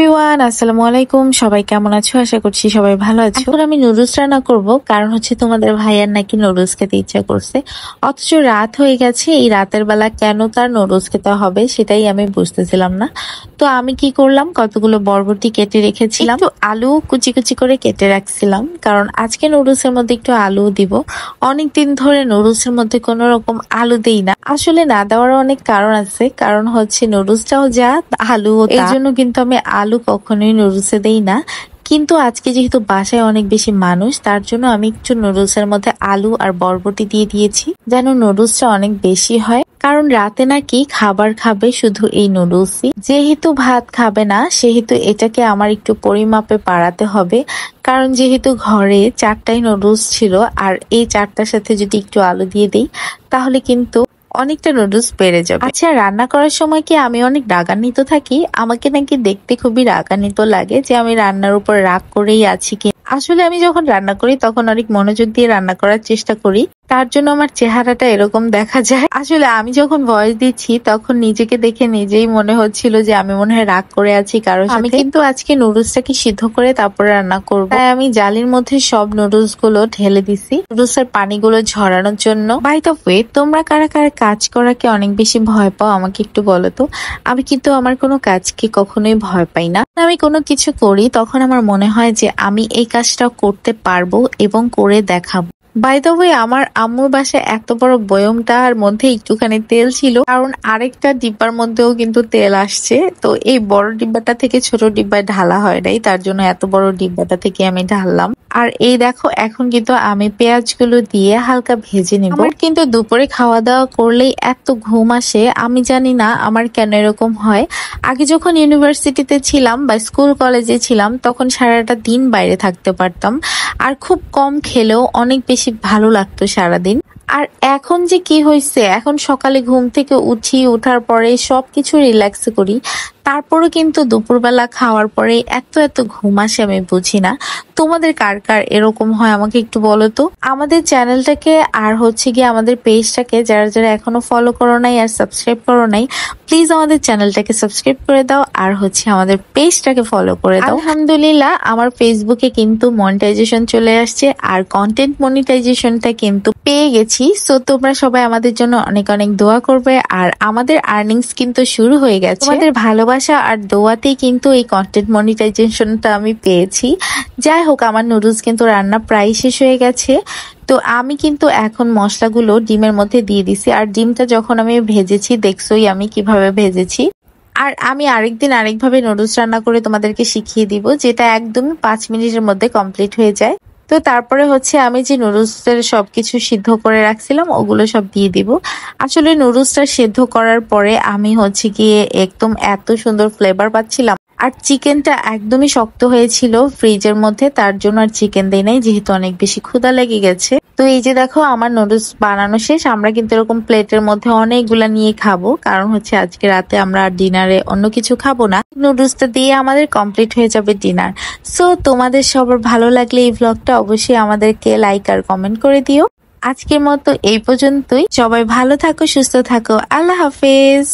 Everyone, আসসালামু আলাইকুম। সবাই কেমন আছো? আশা করছি সবাই ভালো আছো। এখন আমি নুডলস রান্না করব, কারণ হচ্ছে তোমাদের ভাইয়ার নাকি নুডলস খেতে ইচ্ছা করছে। অথচ রাত হয়ে গেছে, এই রাতের বেলা কেন তার নুডলস খেতে হবে সেটাই আমি বুঝতেছিলাম না। তো আমি কি করলাম, কতগুলো বরবটি কেটে রেখেছিলাম, তো আলু কুচি কুচি করে কেটে রাখছিলাম, কারণ আজকে নুডলস এর মধ্যে একটু আলু দিব। অনেকদিন ধরে নুডলস এর মধ্যে কোনো রকম আলু দেই না, আসলে না দেওয়ার অনেক কারণ আছে। কারণ হচ্ছে নুডলসটাও যা, আলুও তা, এই জন্য কিন্তু আমি আলু কখনোই নুডলসে দেই না। কিন্তু আজকে যেহেতু বাসায় অনেক বেশি মানুষ, তার জন্য আমি একটু নুডলস এর মধ্যে আলু আর বরবটি দিয়ে দিয়েছি, যেন নুডলসটা অনেক বেশি হয়। কারণ রাতে নাকি খাবার খাবে শুধু এই নুডলসই, যেহেতু ভাত খাবে না সেহেতু এটাকে আমার একটু পরিমাপে বাড়াতে হবে। কারণ যেহেতু ঘরে 4টাই নুডলস ছিল, আর এই 4টার সাথে যদি একটু আলু দিয়ে দিই তাহলে কিন্তু অনেকটা নুডলস বেড়ে যাবে। আচ্ছা, রান্না করার সময় কি আমি অনেক রাগান্বিত থাকি? আমাকে নাকি দেখতে খুবই রাগান্বিত লাগে, যে আমি রান্নার উপর রাগ করেই আছি কি। আসলে আমি যখন রান্না করি তখন অনেক মনোযোগ দিয়ে রান্না করার চেষ্টা করি, তার জন্য আমার চেহারাটা এরকম দেখা যায়। আসলে আমি যখন ভয়েস দিচ্ছি তখন নিজেকে দেখে নিজেই মনে হচ্ছিল যে আমি মনে হয় রাগ করে আছি কারোর সাথে। আমি কিন্তু আজকে নুডলসটাকে সিদ্ধ করে তারপরে রান্না করব, তাই আমি জালির মধ্যে সব নুডলস গুলো ঢেলে দিছি নুডলস এর পানিগুলো ঝরানোর জন্য। বাই দ্য ওয়ে, তোমরা কারা কারা কাজ করাকে অনেক বেশি ভয় পাও আমাকে একটু বলো তো। আমি কিন্তু আমার কোনো কাজকে কখনোই ভয় পাই না। আমি কোনো কিছু করি তখন আমার মনে হয় যে আমি এই কাজটা করতে পারবো এবং করে দেখাবো। বাই দ্য ওয়ে, আমার আম্মুর বাসায় এত বড় বয়মটার মধ্যে একটুখানি তেল ছিল, কারণ আরেকটা ডিব্বার মধ্যেও কিন্তু তেল আসছে। তো এই বড় ডিব্বাটা থেকে ছোট ডিব্বায় ঢালা হয় নাই, তার জন্য এত বড় ডিব্বাটা থেকে আমি ঢাললাম। আর এই দেখো, এখন কিন্তু আমি পেঁয়াজগুলো দিয়ে হালকা ভেজে নিব। আমার কিন্তু দুপুরে খাওয়া দাওয়া করলেই এত ঘুম আসে, আমি জানি না আমার কেন এরকম হয়। আগে যখন ইউনিভার্সিটিতে ছিলাম বা স্কুল কলেজে ছিলাম তখন সারাটা দিন বাইরে থাকতে পারতাম, আর খুব কম খেলেও অনেক বেশি ভালো লাগতো সারাদিন। আর এখন যে কি হয়েছে, এখন সকালে ঘুম থেকে উঠি, ওঠার পরে সবকিছু রিল্যাক্স করি, তারপরে কিন্তু দুপুরবেলা খাওয়ার পরে এত এত ঘুম আসে আমি বুঝি না। তোমাদের কার কার এরকম হয় আমাকে একটু বলো তো। আমাদের চ্যানেলটাকে আর হচ্ছে গিয়ে আমাদের পেজটাকে যারা যারা এখনো ফলো করো নাই আর সাবস্ক্রাইব করো নাই, প্লিজ আমাদের চ্যানেলটাকে সাবস্ক্রাইব করে দাও, আর হচ্ছে আমাদের পেজটাকে ফলো করে দাও। আলহামদুলিল্লাহ, আমার ফেসবুকে কিন্তু মনিটাইজেশন চলে আসছে, আর কন্টেন্ট মনিটাইজেশনটা কিন্তু পেয়ে গেছি। সো তোমরা সবাই আমাদের জন্য অনেক অনেক দোয়া করবে, আর আমাদের আর্নিংস কিন্তু শুরু হয়ে গেছে। তোমাদের ভালোবাসা আর দোয়াতেই কিন্তু এই কন্টেন্ট মনিটাইজেশনটা আমি পেয়েছি। যাই হোক, আমার নুডলস কিন্তু রান্না প্রায় শেষ হয়ে গেছে। তো আমি কিন্তু এখন মশলাগুলো ডিমের মধ্যে দিয়ে দিছি, আর ডিমটা যখন আমি ভেজেছি দেখছোই আমি কিভাবে ভেজেছি। আর আমি আরেকদিন আরেকভাবে নুডলস রান্না করে তোমাদেরকে শিখিয়ে দিব, যেটা একদমই 5 মিনিটের মধ্যে কমপ্লিট হয়ে যায়। তো তারপরে হচ্ছে আমি যে নুডলসের সবকিছু সিদ্ধ করে রাখছিলাম ওগুলো সব দিয়ে দিব। আসলে নুডলসটা সিদ্ধ করার পরে আমি হচ্ছে গিয়ে একদম এত সুন্দর ফ্লেভার পাচ্ছিলাম। আর চিকেনটা একদমই শক্ত হয়েছিল ফ্রিজের মধ্যে, তার জন্য আর চিকেন দেই নাই, যেহেতু অনেক বেশি ক্ষুধা লেগে গেছে। তো এই যে দেখো, আমার নুডলস বানানো শেষ। আমরা কিন্তু এরকম প্লেটের মধ্যে অনেকগুলা নিয়ে খাবো, কারণ হচ্ছে আজকে রাতে আমরা ডিনারে অন্য কিছু খাবো না। নুডলসটা দিয়ে আমাদের কমপ্লিট হয়ে যাবে ডিনার। সো তোমাদের সবার ভালো লাগলে এই ভ্লগটা অবশ্যই আমাদেরকে লাইক আর কমেন্ট করে দিও। আজকের মতো এই পর্যন্তই। সবাই ভালো থাকো, সুস্থ থাকো। আল্লাহ হাফেজ।